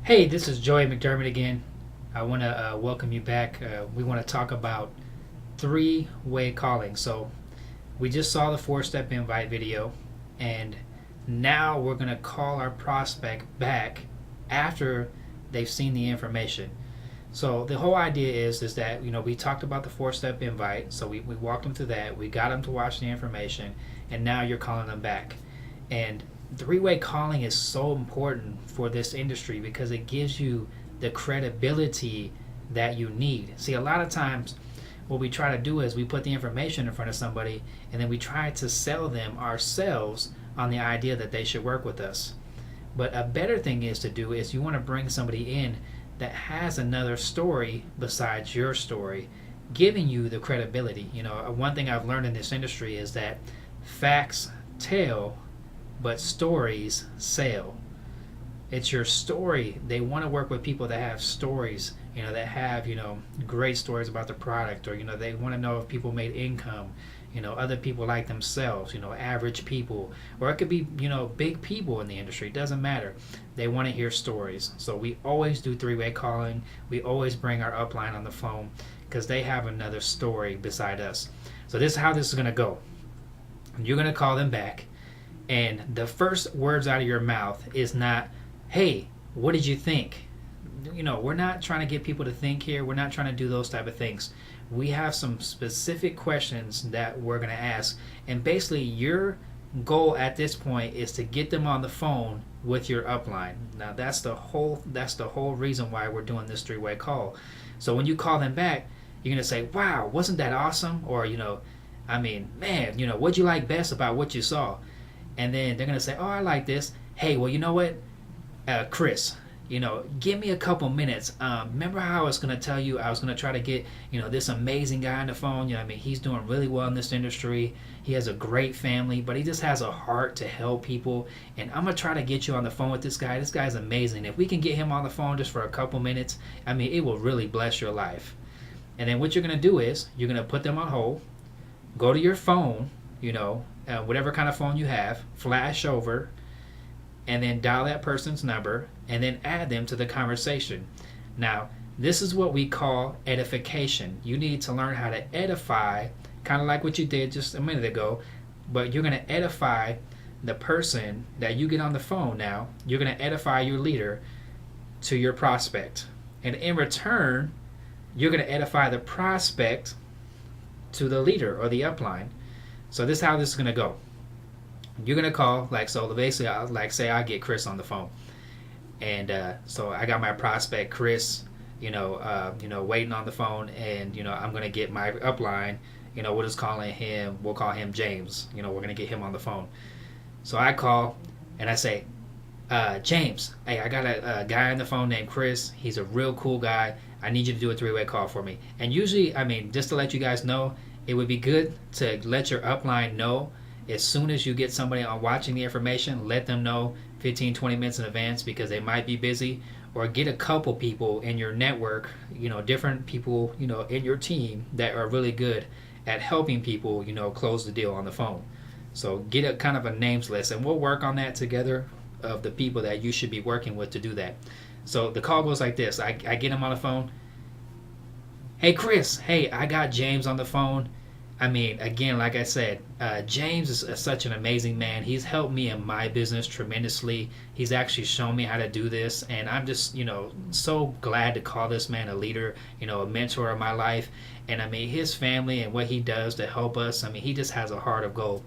Hey, this is Joey McDermott again. I want to welcome you back. We want to talk about three-way calling. So we just saw the four-step invite video, and now we're going to call our prospect back after they've seen the information. So the whole idea is that we talked about the four-step invite. So we walked them through that. We got them to watch the information, and now you're calling them back. And three-way calling is so important for this industry because it gives you the credibility that you need. See, a lot of times what we try to do is we put the information in front of somebody and then we try to sell them ourselves on the idea that they should work with us. But a better thing is to do is you want to bring somebody in that has another story besides your story, giving you the credibility. One thing I've learned in this industry is that facts tell, but stories sell. It's your story. They want to work with people that have stories, that have, great stories about the product, or, they want to know if people made income, other people like themselves, average people, or it could be, big people in the industry. It doesn't matter. They want to hear stories. So we always do three-way calling. We always bring our upline on the phone because they have another story beside us. So this is how this is going to go. You're going to call them back. And the first words out of your mouth is not, hey, what did you think? We're not trying to get people to think here. We're not trying to do those type of things. We have some specific questions that we're going to ask. And basically, your goal at this point is to get them on the phone with your upline. Now, that's the whole reason why we're doing this three-way call. So when you call them back, you're going to say, wow, wasn't that awesome? Or, man, what'd you like best about what you saw? And then they're going to say, oh, I like this. Hey, well, you know what? Chris, give me a couple minutes. Remember how I was going to tell you I was going to try to get, this amazing guy on the phone? He's doing really well in this industry. He has a great family, but he just has a heart to help people. And I'm going to try to get you on the phone with this guy. This guy's amazing. If we can get him on the phone just for a couple minutes, it will really bless your life. And then what you're going to do is you're going to put them on hold, go to your phone, whatever kind of phone you have, flash over, and then dial that person's number, and then add them to the conversation. Now, this is what we call edification. You need to learn how to edify, kind of like what you did just a minute ago, but you're going to edify the person that you get on the phone now. You're going to edify your leader to your prospect. And in return, you're going to edify the prospect to the leader or the upline. So this is how this is going to go. You're going to call, basically, say I get Chris on the phone. And so I got my prospect, Chris, waiting on the phone. And, I'm going to get my upline, we'll call him James. We're going to get him on the phone. So I call and I say, James, hey, I got a guy on the phone named Chris. He's a real cool guy. I need you to do a three-way call for me. And usually, just to let you guys know, it would be good to let your upline know as soon as you get somebody on watching the information. Let them know 15-20 minutes in advance because they might be busy, or get a couple people in your network, different people, in your team that are really good at helping people, close the deal on the phone. So get a kind of a names list, and we'll work on that together of the people that you should be working with to do that. So the call goes like this. I get him on the phone. Hey, Chris. Hey, I got James on the phone. Again, like I said, James is such an amazing man. He's helped me in my business tremendously. He's actually shown me how to do this, and I'm just, so glad to call this man a leader, a mentor of my life. And his family and what he does to help us, he just has a heart of gold.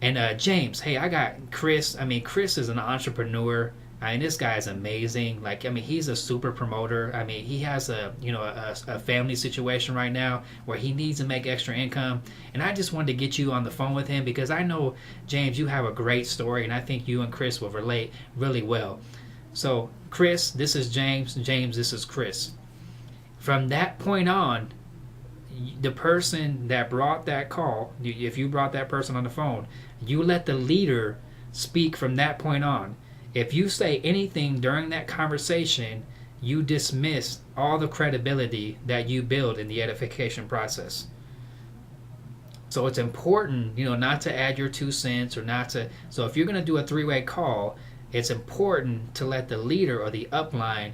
And James, hey, I got Chris. Chris is an entrepreneur. This guy is amazing. He's a super promoter. He has a family situation right now where he needs to make extra income. And I just wanted to get you on the phone with him because I know, James, you have a great story, and I think you and Chris will relate really well. So, Chris, this is James. James, this is Chris. From that point on, the person that brought that call, if you brought that person on the phone, you let the leader speak from that point on. If you say anything during that conversation, you dismiss all the credibility that you build in the edification process. So it's important, not to add your 2 cents or not to. So if you're going to do a three-way call, it's important to let the leader or the upline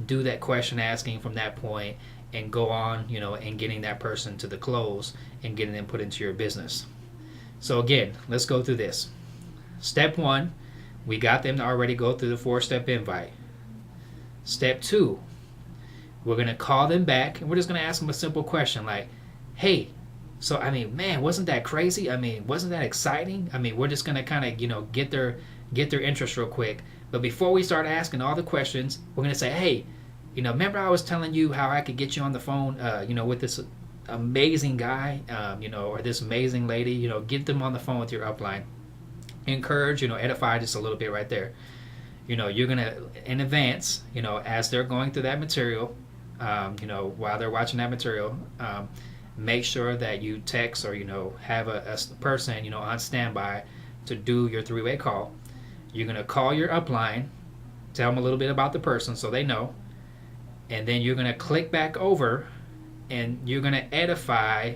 do that question asking from that point and go on, and getting that person to the close and getting them put into your business. So again, let's go through this. Step 1, we got them to already go through the 4-step invite. Step 2, we're going to call them back and we're just going to ask them a simple question like, hey, so man, wasn't that crazy? Wasn't that exciting? We're just going to kind of, get their interest real quick. But before we start asking all the questions, we're going to say, hey, remember I was telling you how I could get you on the phone, with this amazing guy, or this amazing lady, get them on the phone with your upline. Encourage, edify just a little bit right there. You're going to, in advance, as they're going through that material, while they're watching that material, make sure that you text or, have a person, on standby to do your 3-way call. You're going to call your upline, tell them a little bit about the person so they know, and then you're going to click back over and you're going to edify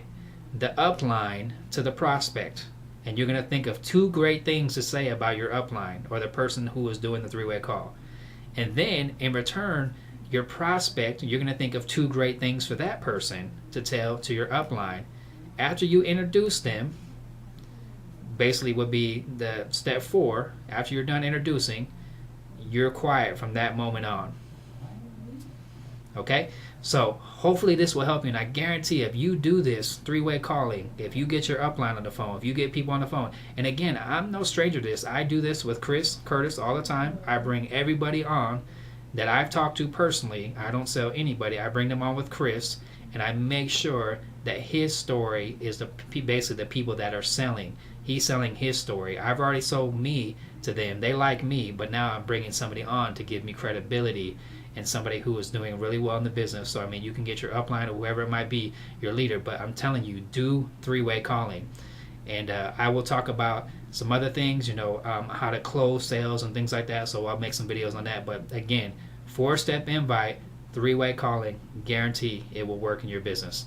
the upline to the prospect. And you're going to think of 2 great things to say about your upline or the person who is doing the 3-way call. And then in return, your prospect, you're going to think of 2 great things for that person to tell to your upline. After you introduce them, basically would be the step 4. After you're done introducing, you're quiet from that moment on. Okay? So hopefully this will help you, and I guarantee if you do this 3-way calling, if you get your upline on the phone, if you get people on the phone, and again, I'm no stranger to this. I do this with Chris Curtis all the time. I bring everybody on that I've talked to personally. I don't sell anybody. I bring them on with Chris, and I make sure that his story is basically the people that are selling. He's selling his story. I've already sold me to them. They like me, but now I'm bringing somebody on to give me credibility and somebody who is doing really well in the business. So you can get your upline or whoever it might be, your leader, but I'm telling you, do 3-way calling. And I will talk about some other things, how to close sales and things like that. So I'll make some videos on that. But again, 4-step invite, 3-way calling, guarantee it will work in your business.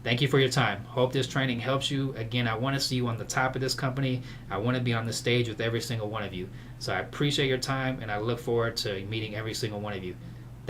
Thank you for your time. Hope this training helps you. Again, I want to see you on the top of this company. I want to be on the stage with every single one of you. So I appreciate your time, and I look forward to meeting every single one of you.